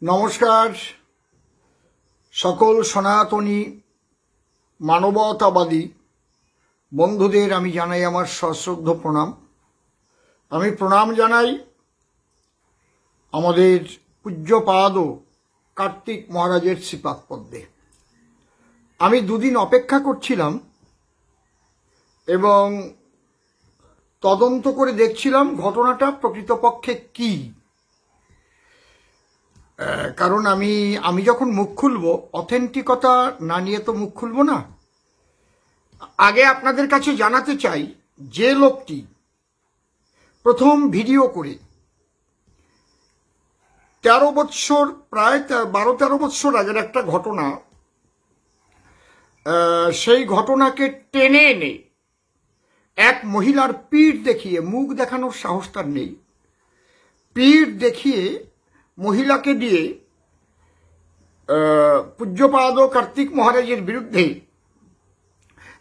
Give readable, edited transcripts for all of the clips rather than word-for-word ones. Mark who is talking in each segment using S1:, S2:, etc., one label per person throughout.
S1: নমস্কার সকল সনাতনী মানবতাবাদী বন্ধুদের আমি জানাই আমার সশ্রদ্ধ প্রণাম। আমি প্রণাম জানাই আমাদের পূজ্যপাদ কার্তিক মহারাজের শ্রীপাদ পদ্মে। আমি দুদিন অপেক্ষা করছিলাম এবং তদন্ত করে দেখছিলাম ঘটনাটা প্রকৃতপক্ষে কি। কারণ আমি যখন মুখ খুলবো অথেন্টিকতা না নিয়ে তো মুখ খুলবো না। আগে আপনাদের কাছে জানাতে চাই, যে লোকটি প্রথম ভিডিও করে 13 বৎসর, প্রায় 12-13 বৎসর আগের একটা ঘটনা, সেই ঘটনাকে টেনে এনে এক মহিলার পিঠ দেখিয়ে, মুখ দেখানোর সাহস তার নেই, পিঠ দেখিয়ে মহিলাকে দিয়ে পূজ্যপাদ কার্তিক মহারাজের বিরুদ্ধে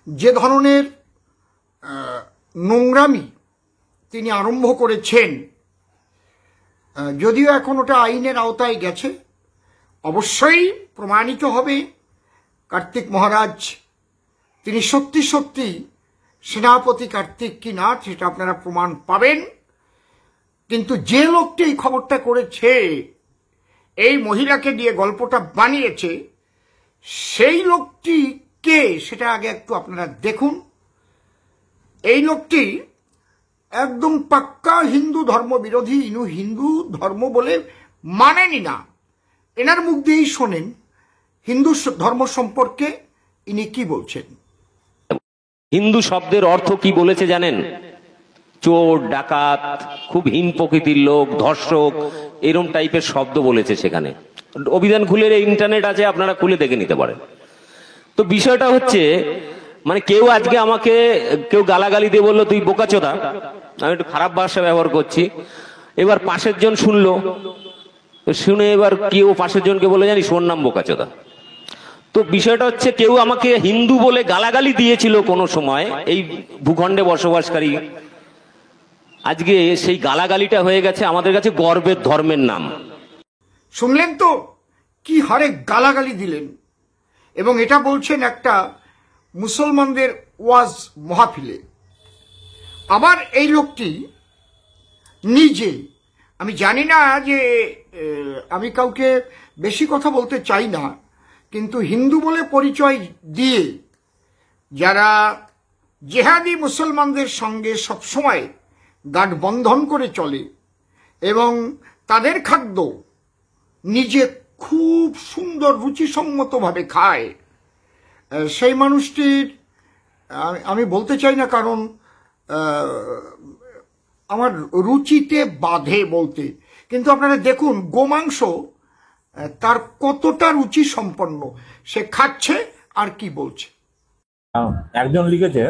S1: যে ধরনের নোংরামি তিনি আরম্ভ করেছেন, যদিও এখন ওটা আইনের আওতায় গেছে, অবশ্যই প্রমাণিত হবে কার্তিক মহারাজ তিনি সত্যি সত্যি সেনাপতি কার্তিক কি না সেটা আপনারা প্রমাণ পাবেন। কিন্তু যে লোকটি এই খবরটা করেছে, এই মহিলাকে দিয়ে গল্পটা বানিয়েছে, সেই লোকটি কে সেটা আগে একটু আপনারা দেখুন। এই লোকটি একদম পাক্কা হিন্দু ধর্ম বিরোধী, ইনু হিন্দু ধর্ম বলে মানেনি না। এনার মুখ দিয়েই শোনেন হিন্দু ধর্ম সম্পর্কে ইনি কি বলছেন।
S2: হিন্দু শব্দের অর্থ কি বলেছে জানেন? চোর, ডাকাত, খুব হীন প্রকৃতির লোক, ধর্ষক, এরম টাইপের শব্দ বলেছে সেখানে। অভিধান খুলে ইন্টারনেট আছে, আপনারা খুলে দেখে নিতে পারেন। তো বিষয়টা হচ্ছে, মানে কেউ আজকে আমাকে কেউ গালাগালি দিয়ে বললো তুই বোকাচোদা, আমি একটু খারাপ ভাষা ব্যবহার করছি, এবার পাশের জন শুনলো, শুনে এবার কেউ পাশের জনকে বলে জানি শোন নাম বোকাচোদা। তো বিষয়টা হচ্ছে, কেউ আমাকে হিন্দু বলে গালাগালি দিয়েছিল কোনো সময় এই ভূখণ্ডে বসবাসকারী, আজকে সেই গালাগালিটা হয়ে গেছে আমাদের কাছে গর্বের ধর্মের নাম।
S1: শুনলেন তো কি হারে গালাগালি দিলেন, এবং এটা বলছেন একটা মুসলমানদের ওয়াজ মাহফিলে। আবার এই লোকটি নিজে, আমি জানি না যে, আমি কাউকে বেশি কথা বলতে চাই না, কিন্তু হিন্দু বলে পরিচয় দিয়ে যারা জেহাদি মুসলমানদের সঙ্গে সবসময় গাঠবন্ধন করে চলে এবং তাদের খাদ্য নিজে খুব সুন্দর রুচিসম্মতভাবে খায়, সেই মানুষটির আমি বলতে চাই না, কারণ আমার রুচিতে বাধে বলতে। কিন্তু আপনারা দেখুন গোমাংস তার কতটা রুচি সম্পন্ন, সে খাচ্ছে আর কি বলছে।
S3: একজন লিখেছে,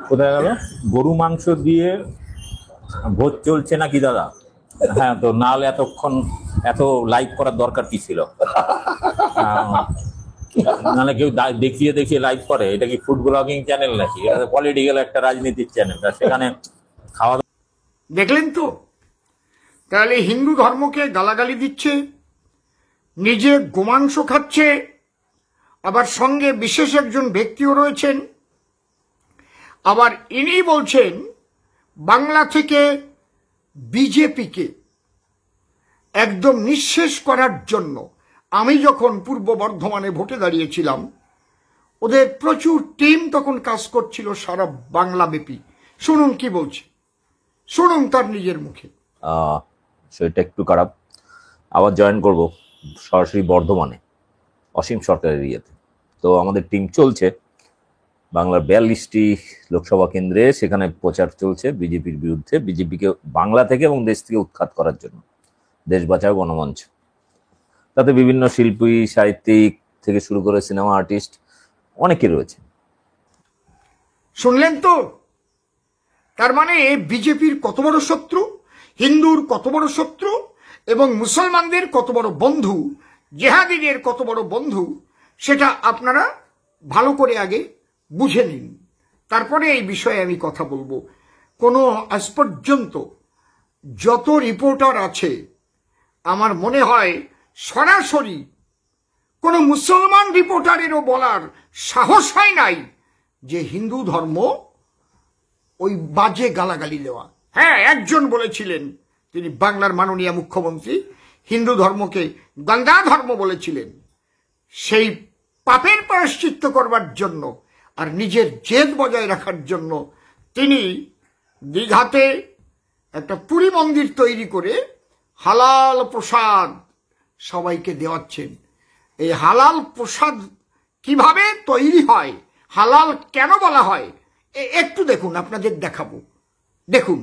S3: কোথায় গেল, গরু মাংস দিয়ে ভোজ চলছে নাকি দাদা? হ্যাঁ, তো নাহলে এতক্ষণ এত লাইভ করার দরকার কি ছিল? নাহলে কেউ দেখিয়ে দেখিয়ে লাইভ করে। এটা কি ফুড ব্লগিং চ্যানেল নাকি? এটা পলিটিক্যাল একটা রাজনীতির চ্যানেল, সেখানে খাওয়া।
S1: দেখলেন তো, তাহলে হিন্দু ধর্মকে গালাগালি দিচ্ছে, নিজে গোমাংস খাচ্ছে, আবার সঙ্গে বিশেষ একজন ব্যক্তিও রয়েছেন। আবার ইনি বলছেন বাংলা থেকে বিজেপিকে একদম নিঃশেষ করার জন্য। আমি যখন পূর্ব বর্ধমানে ভোটে দাঁড়িয়েছিলাম, ওদের প্রচুর টিম তখন কাজ করছিল সারা বাংলা ব্যাপী। শুনুন কি বলছে, শুনুন তার নিজের মুখে।
S3: সেটা একটু খারাপ। আবার জয়েন করব সরাসরি বর্ধমানে অসীম সরকারের ইয়েতে। তো আমাদের টিম চলছে বাংলার 42টি লোকসভা কেন্দ্রে, সেখানে প্রচার চলছে বিজেপির বিরুদ্ধে, বিজেপিকে বাংলা থেকে এবং দেশ থেকে উৎখাত করার জন্য। দেশ বাঁচাও গণমঞ্চ, তাতে বিভিন্ন শিল্পী, সাহিত্যিক থেকে শুরু করে সিনেমা আর্টিস্ট অনেকে রয়েছে।
S1: শুনলেন তো, তার মানে বিজেপির কত বড় শত্রু, হিন্দুর কত বড় শত্রু, এবং মুসলমানদের কত বড় বন্ধু, জেহাদিদের কত বড় বন্ধু, সেটা আপনারা ভালো করে আগে বুঝে নিন, তারপরে এই বিষয়ে আমি কথা বলবো। কোনো আজ পর্যন্ত যত রিপোর্টার আছে আমার মনে হয় সরাসরি কোনো মুসলমান রিপোর্টারেরও বলার সাহস হয় নাই যে হিন্দু ধর্ম ওই বাজে গালাগালি দেওয়া। হ্যাঁ, একজন বলেছিলেন, তিনি বাংলার মাননীয় মুখ্যমন্ত্রী, হিন্দু ধর্মকে গঙ্গা ধর্ম বলেছিলেন। সেই পাপের প্রায়শ্চিত্ত করবার জন্য আর নিজের জেদ বজায় রাখার জন্য তিনি দীঘাতে একটা পুরী মন্দির তৈরি করে হালাল প্রসাদ সবাইকে দেওয়াচ্ছেন। এই হালাল প্রসাদ কিভাবে তৈরি হয়, হালাল কেন বলা হয়, একটু দেখুন, আপনাদের দেখাবো, দেখুন।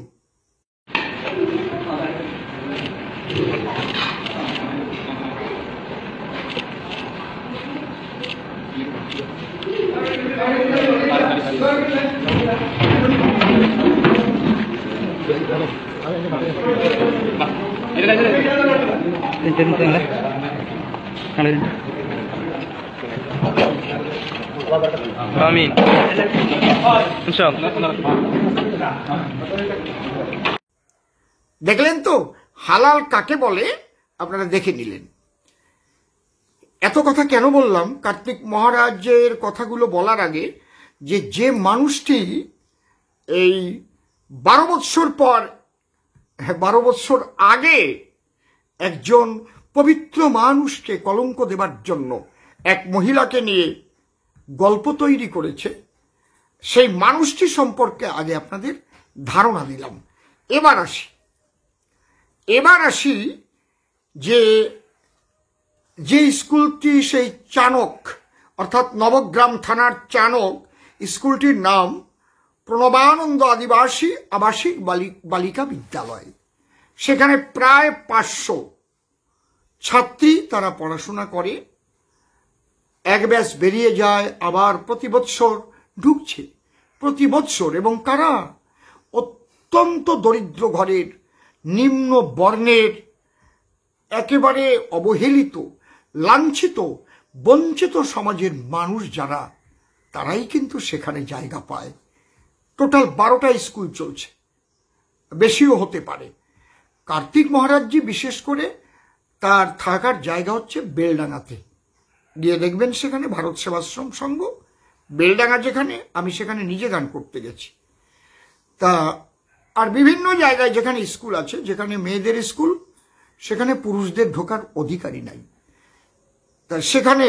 S4: আমিন।
S1: দেখলেন তো হালাল কাকে বলে, আপনারা দেখে নিলেন। এত কথা কেন বললাম, কার্তিক মহারাজের কথাগুলো বলার আগে, যে মানুষটি এই 12 বৎসর পর, 12 বৎসর আগে একজন পবিত্র মানুষকে কলঙ্ক দেবার জন্য এক মহিলাকে নিয়ে গল্প তৈরি করেছে, সেই মানুষটি সম্পর্কে আগে আপনাদের ধারণা দিলাম। এবার আসি যে স্কুলটি, সেই চাণক অর্থাৎ নবগ্রাম থানার চাণক, স্কুলটির নাম প্রণবানন্দ আদিবাসী আবাসিক বালিকা বিদ্যালয়। সেখানে প্রায় 500 ছাত্রী তারা পড়াশোনা করে, এক ব্যাচ বেরিয়ে যায়, আবার প্রতি বৎসর ঢুকছে, প্রতি বৎসর। এবং তারা অত্যন্ত দরিদ্র ঘরের, নিম্ন বর্ণের, একেবারে অবহেলিত, লাঞ্ছিত, বঞ্চিত সমাজের মানুষ যারা, তারাই কিন্তু সেখানে জায়গা পায়। টোটাল 12টা স্কুল চলছে, বেশিও হতে পারে। কার্তিক মহারাজজি বিশেষ করে তার থাকার জায়গা হচ্ছে বেলডাঙ্গাতে। গিয়ে দেখবেন সেখানে ভারত সেবাশ্রম সংঘ বেলডাঙ্গা, যেখানে আমি সেখানে নিজে গান করতে গেছি। তা আর বিভিন্ন জায়গায় যেখানে স্কুল আছে, যেখানে মেয়েদের স্কুল, সেখানে পুরুষদের ঢোকার অধিকারই নাই। তা সেখানে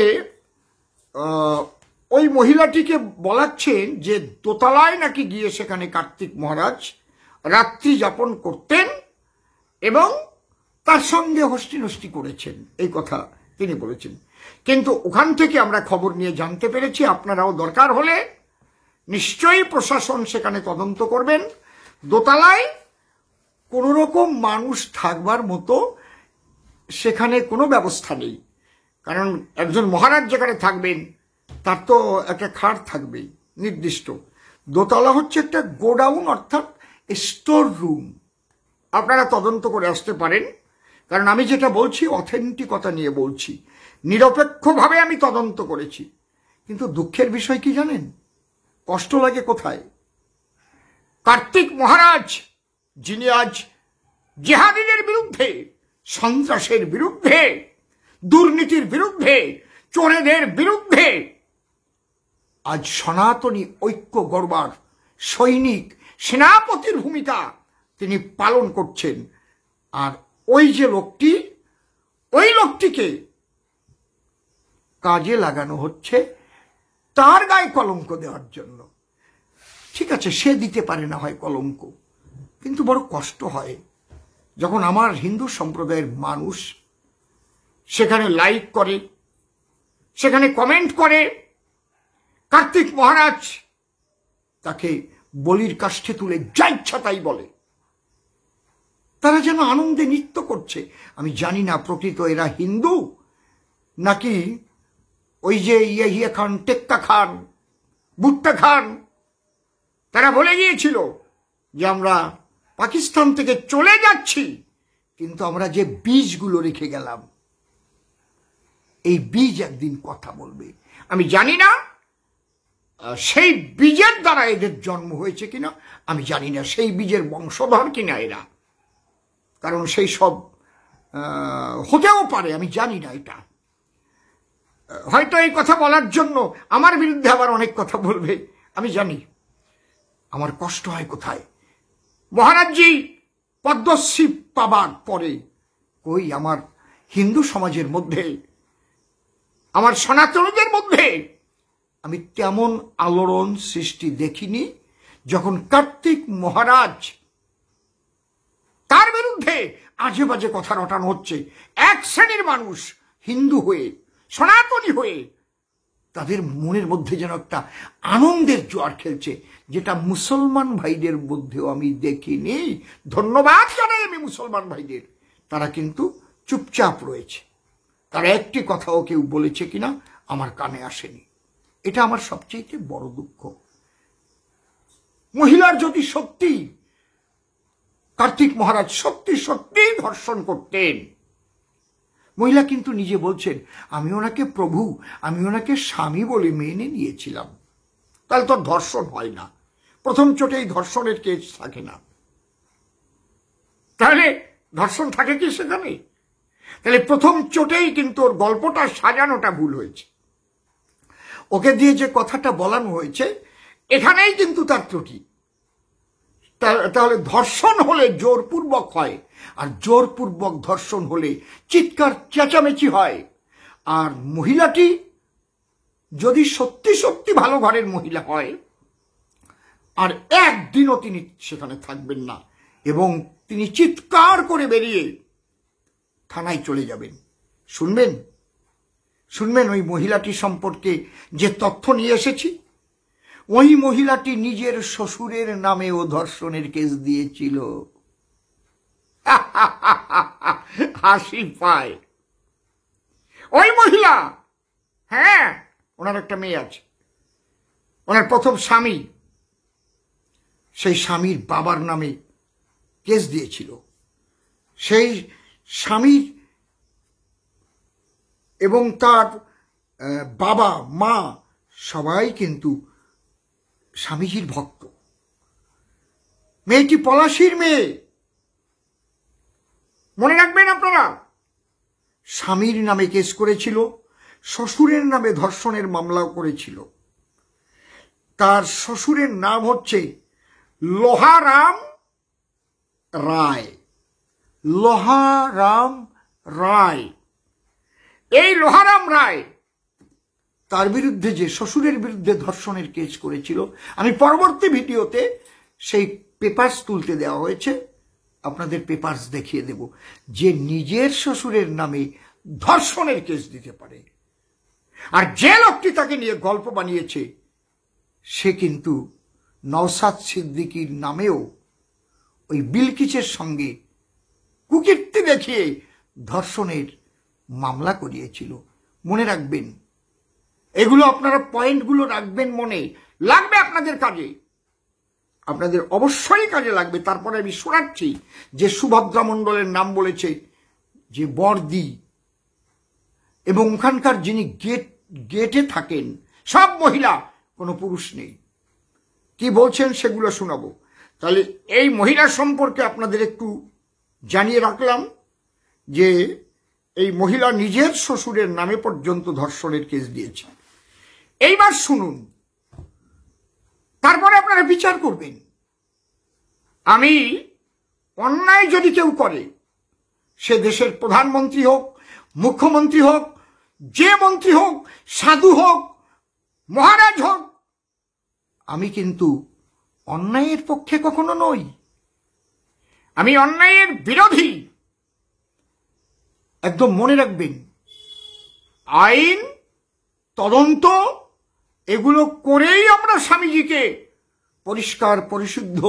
S1: ওই মহিলাটিকে বলাচ্ছেন যে দোতলায় নাকি গিয়ে সেখানে কার্তিক মহারাজ রাত্রি যাপন করতেন এবং তার সঙ্গে হস্তি নষ্টি করেছেন, এই কথা তিনি বলেছেন। কিন্তু ওখান থেকে আমরা খবর নিয়ে জানতে পেরেছি, আপনারাও দরকার হলে নিশ্চয়ই প্রশাসন সেখানে তদন্ত করবেন। দোতলায় কোনো রকম মানুষ থাকবার মতো সেখানে কোনো ব্যবস্থা নেই, কারণ একজন মহারাজ যেখানে থাকবেন তার তো একটা খাট থাকবেই নির্দিষ্ট। দোতলা হচ্ছে একটা গোডাউন, অর্থাৎ স্টোর রুম। আপনারা তদন্ত করে আসতে পারেন, কারণ আমি যেটা বলছি অথেন্টিকতা নিয়ে বলছি, নিরপেক্ষভাবে আমি তদন্ত করেছি। কিন্তু দুঃখের বিষয় কি জানেন, কষ্ট লাগে কোথায়? কার্তিক মহারাজ, যিনি আজ জিহাদিদের বিরুদ্ধে, সন্ত্রাসের বিরুদ্ধে, দুর্নীতির বিরুদ্ধে, চোরেদের বিরুদ্ধে আজ সনাতনী ঐক্য গড়বার সৈনিক, সেনাপতির ভূমিকা তিনি পালন করছেন। আর ওই যে লোকটি, ওই লোকটিকে কাজে লাগানো হচ্ছে তার গায়ে কলঙ্ক দেওয়ার জন্য। ঠিক আছে, সে দিতে পারে না হয় কলঙ্ক, কিন্তু বড় কষ্ট হয় যখন আমার হিন্দু সম্প্রদায়ের মানুষ সেখানে লাইক করে, সেখানে কমেন্ট করে, কার্তিক মহারাজ তাকে বলির কাষ্ঠে তুলে যা ইচ্ছা তাই বলে। তারা যেন আনন্দে নৃত্য করছে। আমি জানি না প্রকৃত এরা হিন্দু নাকি ওই যে ইয়ে খান, টেক্কা খান, ভুট্টা খান। তারা বলে গিয়েছিল যে আমরা পাকিস্তান থেকে চলে যাচ্ছি, কিন্তু আমরা যে বীজগুলো রেখে গেলাম, এই বীজ একদিন কথা বলবে। আমি জানি না সেই বীজের দ্বারা এদের জন্ম হয়েছে কিনা, আমি জানি না সেই বীজের বংশধর কিনা এরা, কারণ সেই সব হতেও পারে, আমি জানি না। এটা হয়তো এই কথা বলার জন্য আমার বিরুদ্ধে আবার অনেক কথা বলবে, আমি জানি। আমার কষ্ট হয় কোথায়, মহারাজজি পদ্মশ্রী পাবার পরে কই আমার হিন্দু সমাজের মধ্যে, আমার সনাতনীদের মধ্যে আমি তেমন আলোড়ন সৃষ্টি দেখিনি যখন কার্তিক মহারাজ তার বিরুদ্ধে আজে বাজে কথা রটানো হচ্ছে। এক শ্রেণীর মানুষ হিন্দু হয়ে, সনাতনী হয়ে তাদের মনের মধ্যে যেন একটা আনন্দের জোয়ার খেলছে, যেটা মুসলমান ভাইদের মধ্যেও আমি দেখিনি। ধন্যবাদ জানাই আমি মুসলমান ভাইদের, তারা কিন্তু চুপচাপ রয়েছে। তারা একটি কথাও কেউ বলেছে কিনা আমার কানে আসেনি। এটা আমার সবচেয়ে বড় দুঃখ। মহিলার যদি সত্যি কার্তিক মহারাজ সত্যি সত্যি ধর্ষণ করতেন, মহিলা কিন্তু নিজে বলছেন আমি ওনাকে প্রভু, আমি ওনাকে স্বামী বলে মেনে নিয়েছিলাম, তাহলে তো ধর্ষণ হয় না। প্রথম চোটেই ধর্ষণের কেস থাকে না, তাহলে ধর্ষণ থাকে কি সেখানে? তাহলে প্রথম চোটেই কিন্তু ওর গল্পটা সাজানোটা ভুল হয়েছে। ওকে দিয়ে যে কথাটা বলানো হয়েছে এখানেই কিন্তু তার ত্রুটি। তাহলে ধর্ষণ হলে জোরপূর্বক হয়, আর জোরপূর্বক ধর্ষণ হলে চিৎকার চেঁচামেচি হয়। আর মহিলাটি যদি সত্যি সত্যি ভালো ঘরের মহিলা হয়, আর একদিনও তিনি সেখানে থাকবেন না এবং তিনি চিৎকার করে বেরিয়ে থানায় চলে যাবেন। শুনবেন শুনবেন ওই মহিলাটি সম্পর্কে যে তথ্য নিয়ে এসেছি। ওই মহিলাটি নিজের শ্বশুরের নামেও ধর্ষণের কেস দিয়েছিল। হাসি পায় ওই মহিলা। হ্যাঁ, ওনার একটা মেয়ে আছে, ওনার প্রথম স্বামী, সেই স্বামীর বাবার নামে কেস দিয়েছিল। সেই স্বামীর এবং তার বাবা মা সবাই কিন্তু স্বামীজির ভক্ত। মেয়েটি পলাশীর মেয়ে, মনে রাখবেন আপনারা। স্বামীর নামে কেস করেছিল, শ্বশুরের নামে ধর্ষণের মামলাও করেছিল। তার শ্বশুরের নাম হচ্ছে লোহারাম রায়। লোহারাম রায়, এই লোহারাম রায় তার বিরুদ্ধে যে শ্বশুরের বিরুদ্ধে ধর্ষণের কেস করেছিল, আমি পরবর্তী ভিডিওতে সেই পেপারস তুলতে দেওয়া হয়েছে, আপনাদের পেপারস দেখিয়ে দেব। যে নিজের শ্বশুরের নামে ধর্ষণের কেস দিতে পারে, আর যে লোকটি তাকে নিয়ে গল্প বানিয়েছে সে কিন্তু নওশাদ সিদ্দিকীর নামেও ওই বিলকিসের সঙ্গে কুকীর্তি দেখিয়ে ধর্ষণের মামলা করিয়েছিল। মনে রাখবেন, এগুলো আপনারা পয়েন্টগুলো রাখবেন, মনে লাগবে আপনাদের কাজে, আপনাদের অবশ্যই কাজে লাগবে। তারপরে আমি শোনাচ্ছি যে সুভদ্রা মণ্ডলের নাম বলেছে, যে বর্দি, এবং ওখানকার যিনি গেটে থাকেন সব মহিলা, কোনো পুরুষ নেই। কি বলছেন সেগুলো শোনাবো। তাহলে এই মহিলা সম্পর্কে আপনাদের একটু জানিয়ে রাখলাম যে এই মহিলা নিজের শ্বশুরের নামে পর্যন্ত ধর্ষণের কেস দিয়েছে। এইবার শুনুন, তারপরে আপনারা বিচার করবেন। আমি অন্যায় যদি কেউ করে, সে দেশের প্রধানমন্ত্রী হোক, মুখ্যমন্ত্রী হোক, যে মন্ত্রী হোক, সাধু হোক, মহারাজ হোক, আমি কিন্তু অন্যায়ের পক্ষে কখনো নই, আমি অন্যায়ের বিরোধী। একদম মনে রাখবেন, আইন, তদন্ত এগুলো করেই আমরা স্বামীজিকে পরিষ্কার পরিশুদ্ধ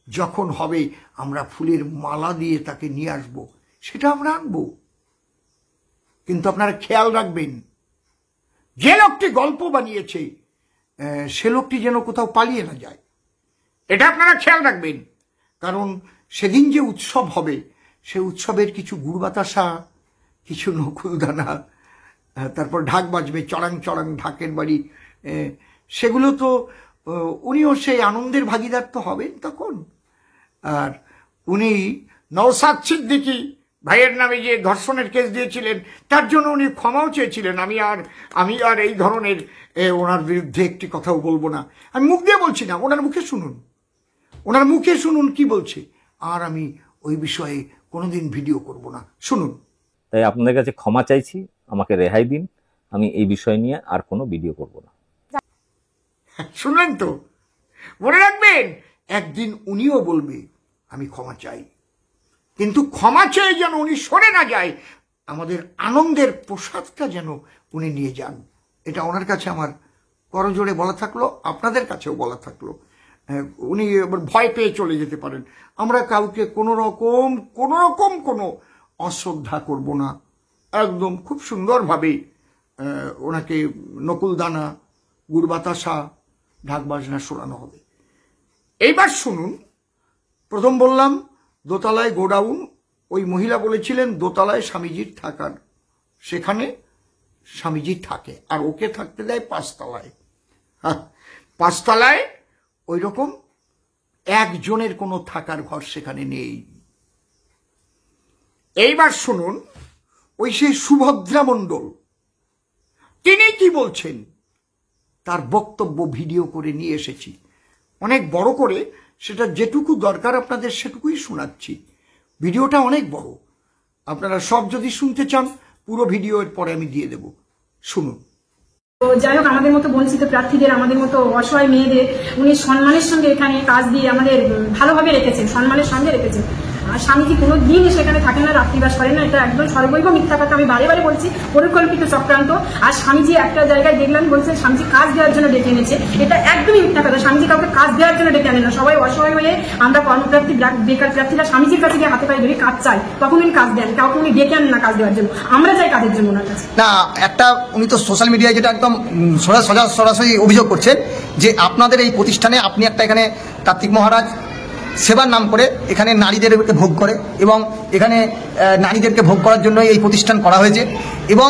S1: যখন হবে, আমরা ফুলের মালা দিয়ে তাকে নিয়ে আসব, সেটা আমরা আনবো। কিন্তু আপনারা খেয়াল রাখবেন, যে লোকটি গল্প বানিয়েছে সে লোকটি যেন কোথাও পালিয়ে না যায়, এটা আপনারা খেয়াল রাখবেন। কারণ সেদিন যে উৎসব হবে, সে উৎসবের কিছু গুড় বাতাসা, কিছু নকুলদানা, তারপর ঢাক বাজবে, চড়াং চড়াং ঢাকের বাড়ি, সেগুলো তো উনিও সেই আনন্দের ভাগিদার তো হবেন তখন। আর উনি নওশাদ সিদ্দিকী ভাইয়ের নামে যে ধর্ষণের কেস দিয়েছিলেন তার জন্য উনি ক্ষমাও চেয়েছিলেন। আমি আর এই ধরনের ওনার বিরুদ্ধে একটি কথাও বলবো না। আমি মুখ দিয়ে বলছি না, ওনার মুখে শুনুন কি বলছে। আর আমি ওই বিষয়ে কোনোদিন ভিডিও করব না, শুনুন।
S3: তাই আপনাদের কাছে ক্ষমা চাইছি, আমাকে রেহাই দিন, আমি এই বিষয় নিয়ে আর কোনো ভিডিও করব না।
S1: শুনলেন তো? মনে রাখবেন, একদিন উনিও বলবে আমি ক্ষমা চাই, কিন্তু ক্ষমা চেয়ে যেন উনি সরে না যায়, আমাদের আনন্দের প্রসাদটা যেন উনি নিয়ে যান। এটা ওনার কাছে আমার করজোড়ে বলা থাকলো, আপনাদের কাছেও বলা থাকলো। উনি ভয় পেয়ে চলে যেতে পারেন। আমরা কাউকে কোনো রকম কোনো অশ্রদ্ধা করব না। একদম খুব সুন্দরভাবে ওনাকে নকুলদানা, গুড় বাতাসা, ঢাক বাজনা শোনানো হবে। এইবার শুনুন, প্রথম বললাম দোতলায় গোডাউন, ওই মহিলা বলেছিলেন দোতলায় স্বামীজির থাকার, সেখানে স্বামীজি থাকে আর ওকে থাকতে দেয় 5 তলায়। 5 তলায় ওই রকম একজনের কোনো থাকার ঘর সেখানে নেই। এইবার শুনুন, ওই সেই সুভদ্রা মণ্ডল তিনি কি বলছেন, তার বক্তব্য ভিডিও করে নিয়ে এসেছি, অনেক বড় করে, সেটা যেটুকু দরকার আপনাদের সেটুকুই শোনাচ্ছি। ভিডিওটা অনেক বড়, আপনারা সব যদি শুনতে চান পুরো ভিডিও এর পরে আমি দিয়ে দেব, শুনুন।
S5: তো যাই হোক, আমাদের মতো বঞ্চিত প্রার্থীদের, আমাদের মতো অসহায় মেয়েদের উনি সম্মানের সঙ্গে এখানে কাজ দিয়ে আমাদের ভালোভাবে রেখেছেন, সম্মানের সঙ্গে রেখেছেন। আর স্বামীজি কোনো দিন সেখানে থাকেন না, রাত্রিবাস করেন না, এটা একদম সর্বৈব মিথ্যা কথা, আমি বারে বারে বলছি, পরিকল্পিত চক্রান্ত। আর স্বামীজি একটা জায়গায় দেখলাম বলছে স্বামীজি কাজ দেওয়ার জন্য ডেকে এনেছে, এটা একদমই মিথ্যা কথা। স্বামীজি কাউকে কাজ দেওয়ার জন্য ডেকে আনেন না। সবাই অসহায় হয়ে আমরা কর্মপ্রার্থী বেকার প্রার্থীরা স্বামীজির কাছে গিয়ে হাতে পায়ে ধরে কাজ চাই, তখন উনি কাজ দেন, কাউকে উনি ডেকে আনেন না কাজ দেওয়ার জন্য, আমরা চাই কাজের জন্য ওনার কাছে।
S6: না, একটা উনি তো সোশ্যাল মিডিয়ায় যেটা একদম সরাসরি অভিযোগ করছেন যে আপনাদের এই প্রতিষ্ঠানে আপনি একটা এখানে কার্তিক মহারাজ সেবার নাম করে এখানে নারীদেরকে ভোগ করে, এবং এখানে নারীদেরকে ভোগ করার জন্য এই প্রতিষ্ঠান করা হয়েছে, এবং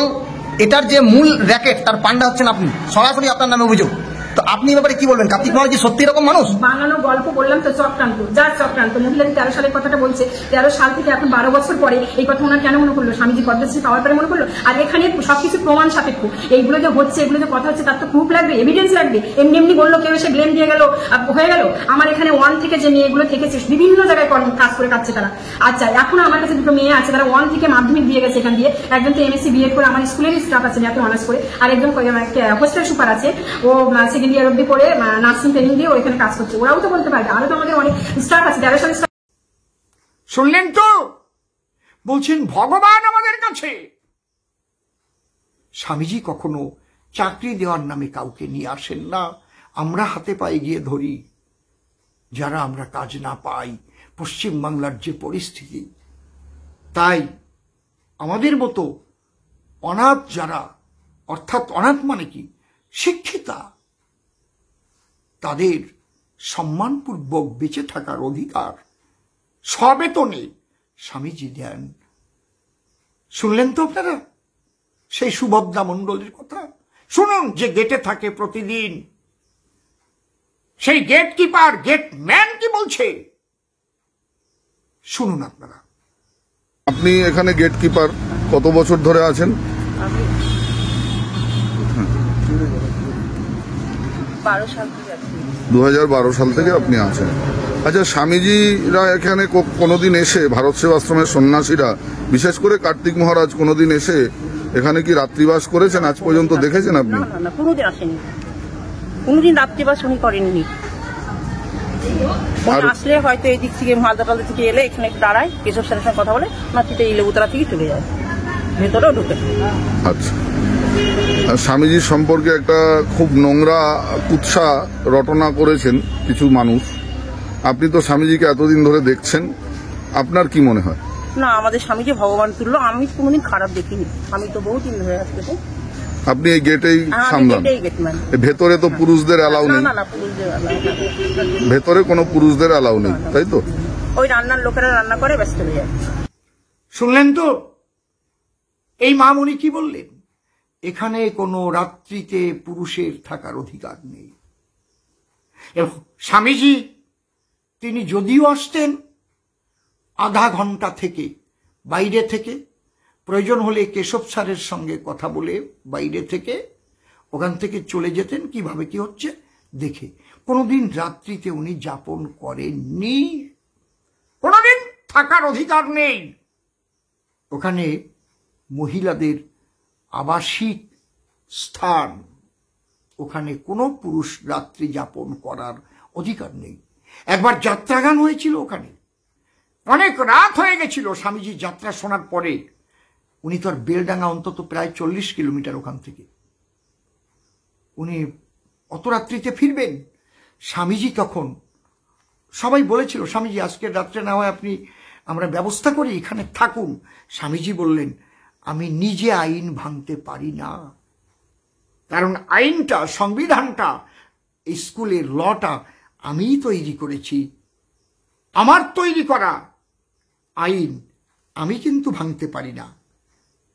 S6: এটার যে মূল র্যাকেট তার পান্ডা হচ্ছেন আপনি, সরাসরি আপনার নামে অভিযোগ। তো আপনি ব্যাপারে কি বলবেন? কার্তিক মহারাজ কি সত্যি এরকম মানুষ?
S5: বানানো গল্প বললাম তো, চক্রান্ত, যার চক্রান্ত। মহিলা 13 সালের কথাটা বলছে, 13 সাল থেকে এখন 12 বছর পরে এই কথা ওনার কেন মনে করলো? স্বামীজি পদ্মশ্রী পাওয়ার পরে মনে করলো? আর এখানে সবকিছু প্রমাণ সাপেক্ষ, এইগুলো যে হচ্ছে, এগুলো যে কথা হচ্ছে, তার তো প্রুফ লাগবে, এভিডেন্স লাগবে। এমনি এমনি বললো, কেউ এসে ব্লেম দিয়ে গেল, হয়ে গেল। আমার এখানে 1 থেকে যে মেয়েগুলো থেকেছে, বিভিন্ন জায়গায় কাজ করে খাচ্ছে তারা। আচ্ছা, এখন আমার কাছে 2 মেয়ে আছে, তারা 1 থেকে মাধ্যমিক দিয়ে গেছে এখান দিয়ে। একজন তো MSc বিএড করে আমার স্কুলেরই স্টাফ আছে, এত অনার্স করে। আর একজন হোস্টেল সুপার আছে, ও 2nd ইয়ার অব্দি পড়ে নার্সিং ট্রেনিং দিয়ে ওইখানে কাজ করছে। ওরাও তো বলতে পারবে, আরো তো আমাদের অনেক স্টাফ আছে, 13 সালের স্টাফ।
S1: শুনলেন তো? বলছেন ভগবান আমাদের কাছে। স্বামীজি কখনো চাকরি দেওয়ার নামে কাউকে নিয়ে আসেন না, আমরা হাতে পায়ে গিয়ে ধরি যারা আমরা কাজ না পাই। পশ্চিমবাংলার যে পরিস্থিতি, তাই আমাদের মতো অনাথ যারা, অর্থাৎ অনাথ মানে কি, শিক্ষিতা, তাদের সম্মানপূর্বক বেঁচে থাকার অধিকার সবেতনে স্বামীজি দেন। শুনলেন তো আপনারা সেই সুভদ্রা মণ্ডলের কথা? শুনুন, যে গেটে থাকে প্রতিদিন, সেই গেট কিপার, গেট ম্যান কি বলছে, শুনুন আপনারা।
S7: আপনি এখানে গেট কিপার কত বছর ধরে আছেন? 2012 সাল থেকে আপনি আছেন। আচ্ছা, স্বামীজিরা এখানে কোনোদিন এসে, ভারত সেবাশ্রমের সন্ন্যাসীরা, বিশেষ করে কার্তিক মহারাজ কোনোদিন এসে এখানে কি রাত্রিবাস করেছেন? আজ পর্যন্ত দেখেছেন আপনি?
S8: না, কোনোদিন আসেনি, কোনোদিন রাত্রিবাস উনি করেননি। আসলে হয়তো এই দিক থেকে মালদাটাল থেকে এলে এখানে একটু দাঁড়ায়, কেশব স্যারের সঙ্গে কথা বলে, মাতৃতে এই লেবুতলা থেকে চলে যায়, ভেতরেও ঢুকে।
S7: আচ্ছা, স্বামীজির সম্পর্কে একটা খুব নোংরা কুৎসা রটনা করেছেন কিছু মানুষ। আপনি তো স্বামীজিকে এতদিন ধরে দেখছেন, আপনার কি মনে হয়?
S8: না, আমাদের স্বামীজি ভগবান তুল্য, আমি কোনোদিন খারাপ দেখিনি। আমি তো বহুদিন ধরে আসতে।
S7: আপনি এই গেটেই সামলান? ভেতরে তো পুরুষদের অ্যালাউ নেই?
S8: না, পুরুষদের
S7: ভেতরে কোনো পুরুষদের অ্যালাউ নেই, তাই তো?
S8: ওই রান্নার লোকেরা রান্না করে ব্যস্ত হয়ে যায়।
S1: শুনলেন তো এই মামুনি কি বললেন? এখানে কোনো রাত্রিতে পুরুষের থাকার অধিকার নেই। এবং স্বামীজি তিনি যদিও আসতেন আধা ঘন্টা থেকে বাইরে থেকে, প্রয়োজন হলে কেশব স্যারের সঙ্গে কথা বলে বাইরে থেকে ওখান থেকে চলে যেতেন কিভাবে কি হচ্ছে দেখে। কোনোদিন রাত্রিতে উনি যাপন করেননি, কোনোদিন থাকার অধিকার নেই। ওখানে মহিলাদের আবাসিক স্থান, ওখানে কোনো পুরুষ রাত্রি যাপন করার অধিকার নেই। একবার যাত্রাগান হয়েছিল ওখানে, অনেক রাত হয়ে গেছিল স্বামীজির যাত্রা শোনার পরে। উনি তো আর বেলডাঙ্গা অন্তত প্রায় 40 কিলোমিটার ওখান থেকে, উনি অত রাত্রিতে ফিরবেন। স্বামীজি তখন, সবাই বলেছিল স্বামীজি আজকের রাত্রে না হয় আমরা ব্যবস্থা করি, এখানে থাকুন। স্বামীজি বললেন, আমি নিজে আইন ভাঙতে পারি না, কারণ আইনটা, সংবিধানটা, স্কুলের লটা আমিই তৈরি করেছি, আমার তৈরি করা আইন আমি কিন্তু ভাঙতে পারি না।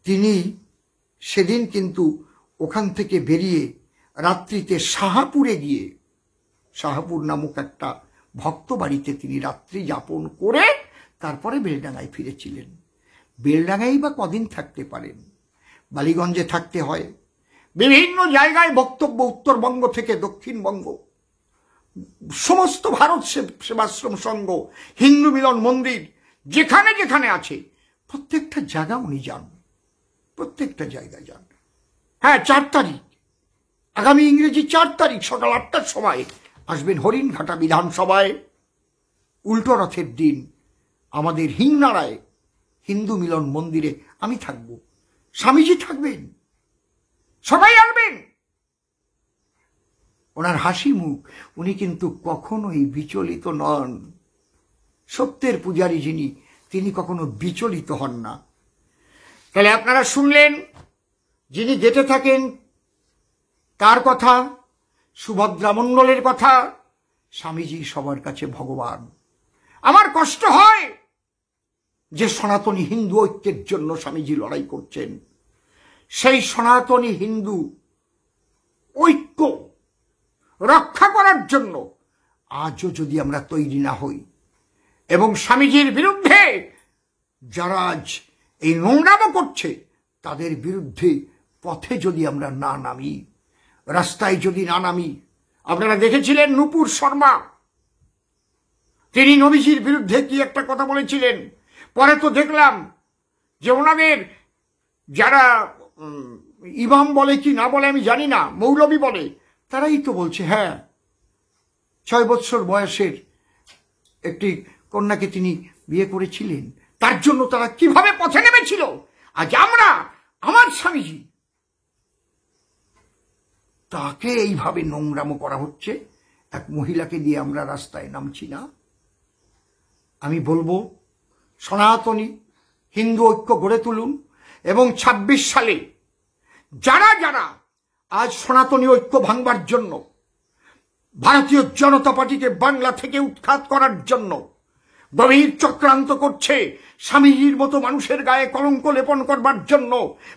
S1: তিনি সেদিন কিন্তু ওখান থেকে বেরিয়ে রাত্রিতে শাহাপুরে গিয়ে, শাহাপুর নামক একটা ভক্ত বাড়িতে তিনি রাত্রি যাপন করে তারপরে বেলডাঙ্গায় ফিরেছিলেন। বেলডাঙ্গায় বা কদিন থাকতে পারেন, বালিগঞ্জে থাকতে হয়, বিভিন্ন জায়গায় বক্তব্য, উত্তরবঙ্গ থেকে দক্ষিণবঙ্গ, সমস্ত ভারত সেবাশ্রম সংঘ, হিন্দু মিলন মন্দির, যেখানে যেখানে আছে প্রত্যেকটা জায়গা উনি যান, প্রত্যেকটা জায়গায় যান। হ্যাঁ, 4 তারিখ, আগামী ইংরেজি 4 তারিখ সকাল 8টার সময় আসবেন হরিণঘাটা বিধানসভায়। উল্টো রথের দিন আমাদের হিংনাড়ায় হিন্দু মিলন মন্দিরে আমি থাকব, স্বামীজি থাকবেন, সবাই আসবেন। ওনার হাসি মুখ, উনি কিন্তু কখনোই বিচলিত নন। সত্যের পূজারী যিনি, তিনি কখনো বিচলিত হন না। তাহলে আপনারা শুনলেন যিনি গেটে থাকেন তার কথা, সুভদ্রা মণ্ডলের কথা। স্বামীজি সবার কাছে ভগবান। আমার কষ্ট হয় যে সনাতনী হিন্দু ঐক্যের জন্য স্বামীজি লড়াই করছেন, সেই সনাতনী হিন্দু ঐক্য রক্ষা করার জন্য আজও যদি আমরা তৈরি না হই, এবং স্বামীজির বিরুদ্ধে যারা আজ এই নোংরামো করছে তাদের বিরুদ্ধে পথে যদি আমরা না নামি, রাস্তায় যদি না নামি। আপনারা দেখেছিলেন নূপুর শর্মা, তিনি নবীজির বিরুদ্ধে কি একটা কথা বলেছিলেন। পরে তো দেখলাম যে ওনাদের যারা ইমাম বলে কি না বলে আমি জানি না, মৌলবী বলে, তারাই তো বলছে হ্যাঁ 6 বছর বয়সের একটি কন্যাকে তিনি বিয়ে করেছিলেন, তার জন্য তারা কিভাবে পথে নেমেছিল। আজ আমরা, আমার স্বামীজি, তাকে এইভাবে নোংরামো করা হচ্ছে, এক মহিলাকে দিয়ে আমরা রাস্তায় নামছি না। আমি বলবো সনাতনী হিন্দু ঐক্য গড়ে তুলুন, এবং 26 সালে যারা যারা আজ সনাতনী ঐক্য ভাঙবার জন্য, ভারতীয় জনতা পার্টিকে বাংলা থেকে উৎখাত করার জন্য গভীর চক্রান্ত করছে, স্বামীজির মতো মানুষের গায়ে কলঙ্ক লেপন করবার জন্য,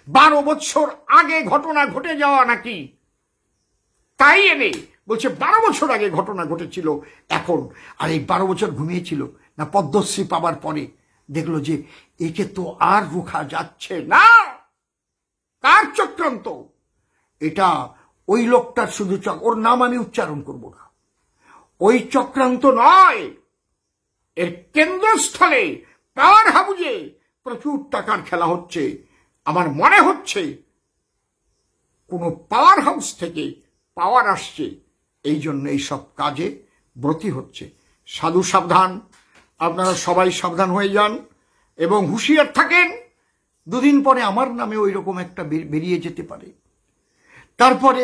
S1: 12 বছর আগে ঘটনা ঘটে যাওয়া নাকি তাই এনে বলছে 12 বছর আগে ঘটনা ঘটেছিল এখন। আর এই 12 বছর ঘুমিয়েছিল না, পদ্মশ্রী পাবার পরে দেখলো যে একে তো আর রুখা যাচ্ছে না। কার চক্রান্ত এটা? ওই লোকটার শুধু ওর নাম আমি উচ্চারণ করব না, ওই চক্রান্ত নয়, এর কেন্দ্রস্থলে পাওয়ার হাউজে প্রচুর টাকার খেলা হচ্ছে। আমার মনে হচ্ছে কোনো পাওয়ার হাউস থেকে পাওয়ার আসছে, এই জন্য এইসব কাজে ব্রতী হচ্ছে। সাধু সাবধান, আপনারা সবাই সাবধান হয়ে যান এবং হুঁশিয়ার থাকেন। 2 দিন পরে আমার নামে ওই রকম একটা বেরিয়ে যেতে পারে, তারপরে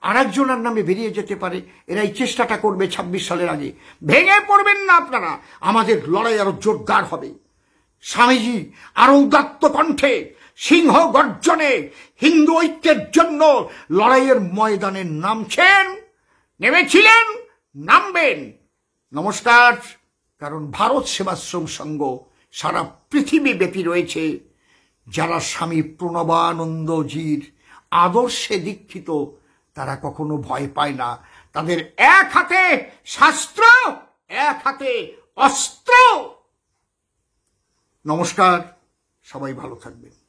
S1: আরেকজনের নামে বেরিয়ে যেতে পারে। এরা এই চেষ্টাটা করবে 26 সালের আগে। ভেঙে পড়বেন না আপনারা, আমাদের লড়াই আরো জোরদার হবে। স্বামীজি আরো উদাত্ত কণ্ঠে, সিংহ গর্জনে হিন্দু ঐক্যের জন্য লড়াইয়ের ময়দানে নামছেন, নেমেছিলেন, নামবেন। নমস্কার। কারণ ভারত সেবাশ্রম সংঘ সারা পৃথিবী ব্যাপী রয়েছে, যারা স্বামী প্রণবানন্দজির আদর্শে দীক্ষিত, তারা কখনো ভয় পায় না। তাদের এক হাতে শাস্ত্র, এক হাতে অস্ত্র। নমস্কার, সবাই ভালো থাকবেন।